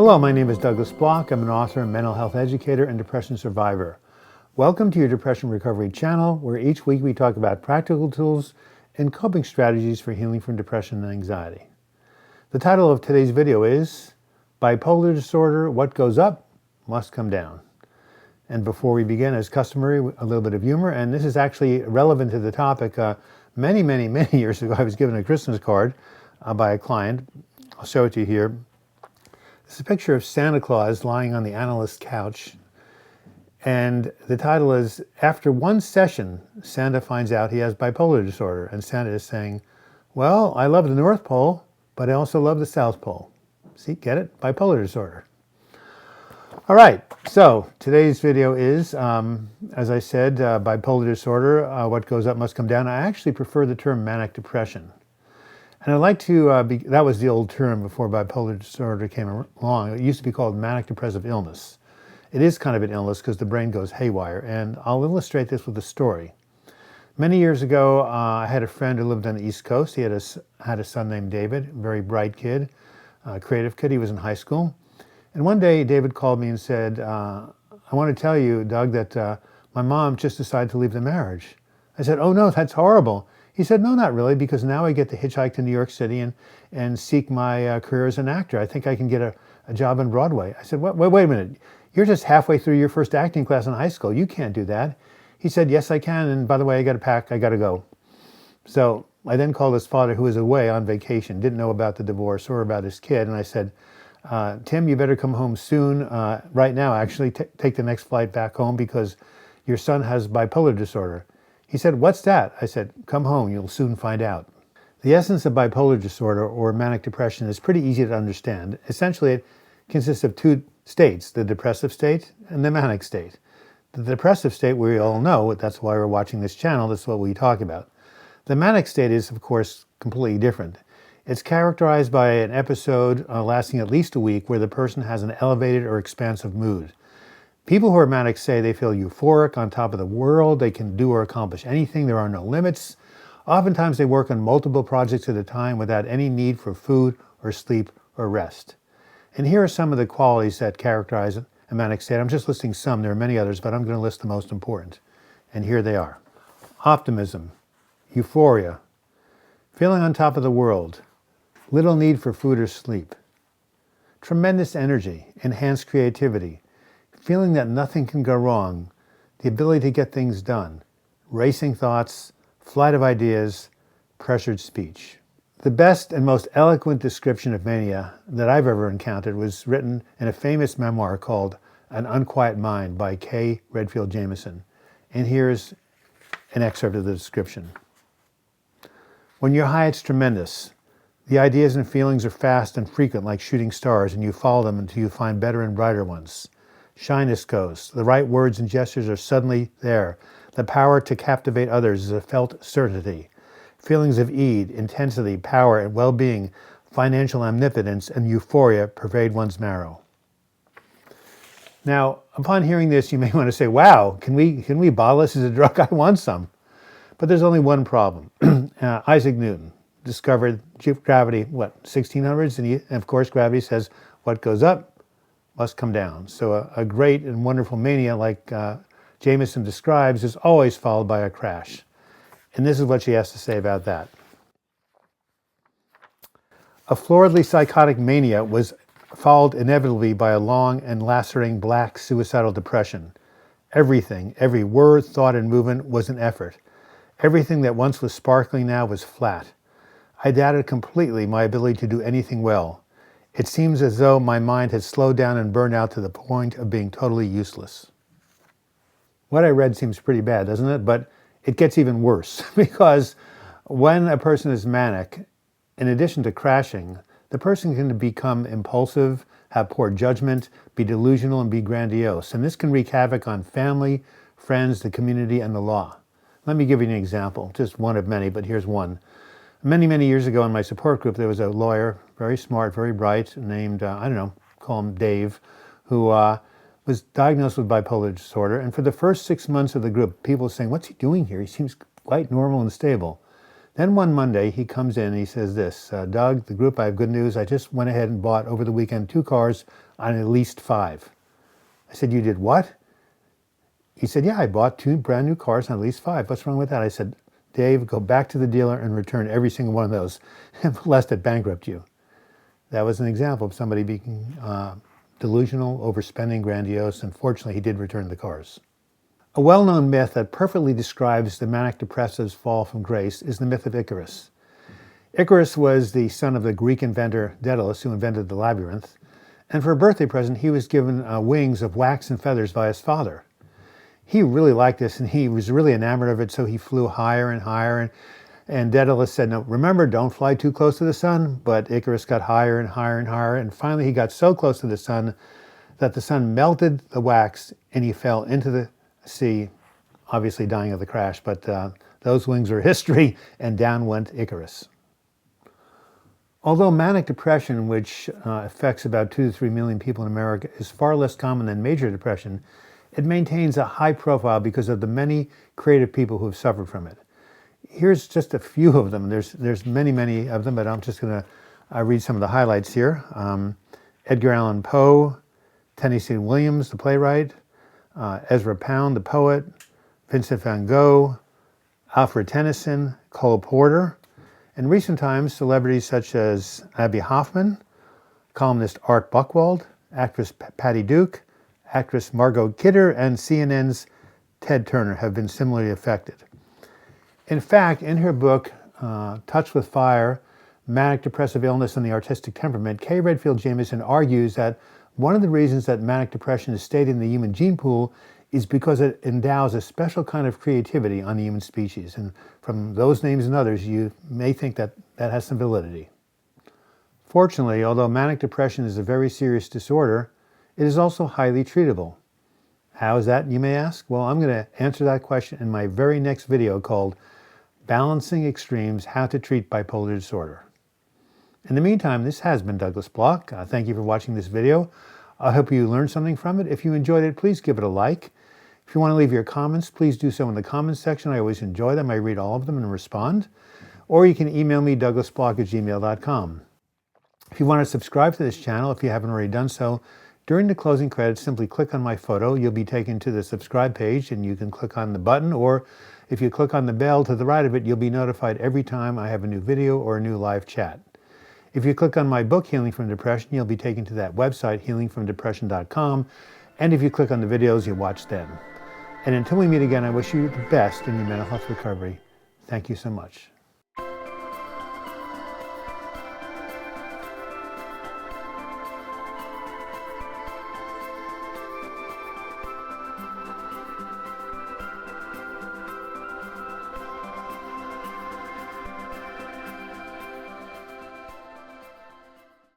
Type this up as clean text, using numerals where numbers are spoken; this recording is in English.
Hello, my name is Douglas Bloch. I'm an author, mental health educator, and depression survivor. Welcome to your Depression Recovery channel, where each week we talk about practical tools and coping strategies for healing from depression and anxiety. The title of today's video is Bipolar Disorder, What Goes Up Must Come Down. And before we begin, as customary, a little bit of humor, and this is actually relevant to the topic. Many years ago, I was given a Christmas card by a client. I'll show it to you here. It's a picture of Santa Claus lying on the analyst's couch, and the title is, After One Session, Santa Finds Out He Has Bipolar Disorder. And Santa is saying, well, I love the North Pole, but I also love the South Pole. See, get it? Bipolar disorder. All right, so today's video is, as I said, bipolar disorder, what goes up must come down. I actually prefer the term manic depression. And I'd like to, that was the old term before bipolar disorder came along. It used to be called manic depressive illness. It is kind of an illness because the brain goes haywire. And I'll illustrate this with a story. Many years ago, I had a friend who lived on the East Coast. He had a son named David, a very bright kid, creative kid. He was in high school. And one day, David called me and said, I want to tell you, Doug, that my mom just decided to leave the marriage. I said, oh no, that's horrible. He said, no, not really, because now I get to hitchhike to New York City and seek my career as an actor. I think I can get a job on Broadway. I said, wait a minute. You're just halfway through your first acting class in high school. You can't do that. He said, yes, I can. And by the way, I got to pack. I got to go. So I then called his father, who was away on vacation, didn't know about the divorce or about his kid. And I said, Tim, you better come home soon. Right now, actually, take the next flight back home because your son has bipolar disorder. He said, what's that? I said, come home, you'll soon find out. The essence of bipolar disorder or manic depression is pretty easy to understand. Essentially, it consists of two states, the depressive state and the manic state. The depressive state, we all know, that's why we're watching this channel, that's what we talk about. The manic state is, of course, completely different. It's characterized by an episode lasting at least a week where the person has an elevated or expansive mood. People who are manic say they feel euphoric, on top of the world, they can do or accomplish anything, there are no limits. Oftentimes they work on multiple projects at a time without any need for food or sleep or rest. And here are some of the qualities that characterize a manic state. I'm just listing some, there are many others, but I'm going to list the most important. And here they are. Optimism, euphoria, feeling on top of the world, little need for food or sleep, tremendous energy, enhanced creativity, feeling that nothing can go wrong, the ability to get things done, racing thoughts, flight of ideas, pressured speech. The best and most eloquent description of mania that I've ever encountered was written in a famous memoir called An Unquiet Mind by K. Redfield Jamison. And here's an excerpt of the description. When you're high, it's tremendous. The ideas and feelings are fast and frequent like shooting stars, and you follow them until you find better and brighter ones. Shyness goes. The right words and gestures are suddenly there. The power to captivate others is a felt certainty. Feelings of ease, intensity, power, and well-being, financial omnipotence, and euphoria pervade one's marrow. Now, upon hearing this, you may want to say, wow, can we bottle this as a drug? I want some. But there's only one problem. Isaac Newton discovered gravity, 1600s? And of course, gravity says what goes up must come down. So a great and wonderful mania like Jamison describes is always followed by a crash. And this is what she has to say about that. A floridly psychotic mania was followed inevitably by a long and lacerating black suicidal depression. Everything, every word, thought, and movement was an effort. Everything that once was sparkling now was flat. I doubted completely my ability to do anything well. It seems as though my mind had slowed down and burned out to the point of being totally useless. What I read seems pretty bad, doesn't it? But it gets even worse because when a person is manic, in addition to crashing, the person can become impulsive, have poor judgment, be delusional, and be grandiose. And this can wreak havoc on family, friends, the community, and the law. Let me give you an example, just one of many, but here's one. Many years ago in my support group, there was a lawyer, very smart, very bright, named, call him Dave, who was diagnosed with bipolar disorder. And for the first 6 months of the group, people were saying, what's he doing here? He seems quite normal and stable. Then one Monday, he comes in and he says this, Doug, the group, I have good news. I just went ahead and bought over the weekend 2 cars on at least 5. I said, you did what? He said, yeah, I bought 2 brand new cars on at least 5. What's wrong with that? I said, Dave, go back to the dealer and return every single one of those, lest it bankrupt you. That was an example of somebody being delusional, overspending, grandiose, and fortunately he did return the cars. A well-known myth that perfectly describes the manic depressive's fall from grace is the myth of Icarus. Icarus was the son of the Greek inventor Daedalus, who invented the labyrinth, and for a birthday present he was given wings of wax and feathers by his father. He really liked this and he was really enamored of it, so he flew higher and higher, and Daedalus said, no, remember, don't fly too close to the sun, but Icarus got higher and higher and higher, and finally he got so close to the sun that the sun melted the wax and he fell into the sea, obviously dying of the crash, but those wings are history, and down went Icarus. Although manic depression, which affects about 2 to 3 million people in America, is far less common than major depression, it maintains a high profile because of the many creative people who have suffered from it. Here's just a few of them. There's many, many of them, but I'm just going to read some of the highlights here. Edgar Allan Poe, Tennessee Williams, the playwright, Ezra Pound, the poet, Vincent van Gogh, Alfred Tennyson, Cole Porter. In recent times, celebrities such as Abby Hoffman, columnist Art Buchwald, actress Patty Duke, actress Margot Kidder, and CNN's Ted Turner have been similarly affected. In fact, in her book, Touch with Fire, Manic Depressive Illness and the Artistic Temperament, Kay Redfield Jamison argues that one of the reasons that manic depression is stated in the human gene pool is because it endows a special kind of creativity on the human species. And from those names and others, you may think that that has some validity. Fortunately, although manic depression is a very serious disorder, it is also highly treatable. How is that, you may ask? Well, I'm going to answer that question in my very next video called Balancing Extremes, How to Treat Bipolar Disorder. In the meantime, this has been Douglas Bloch. Thank you for watching this video. I hope you learned something from it. If you enjoyed it, please give it a like. If you want to leave your comments, please do so in the comments section. I always enjoy them. I read all of them and respond. Or you can email me, douglasbloch@gmail.com. If you want to subscribe to this channel, if you haven't already done so, during the closing credits, simply click on my photo. You'll be taken to the subscribe page, and you can click on the button, or if you click on the bell to the right of it, you'll be notified every time I have a new video or a new live chat. If you click on my book, Healing from Depression, you'll be taken to that website, healingfromdepression.com, and if you click on the videos, you'll watch them. And until we meet again, I wish you the best in your mental health recovery. Thank you so much.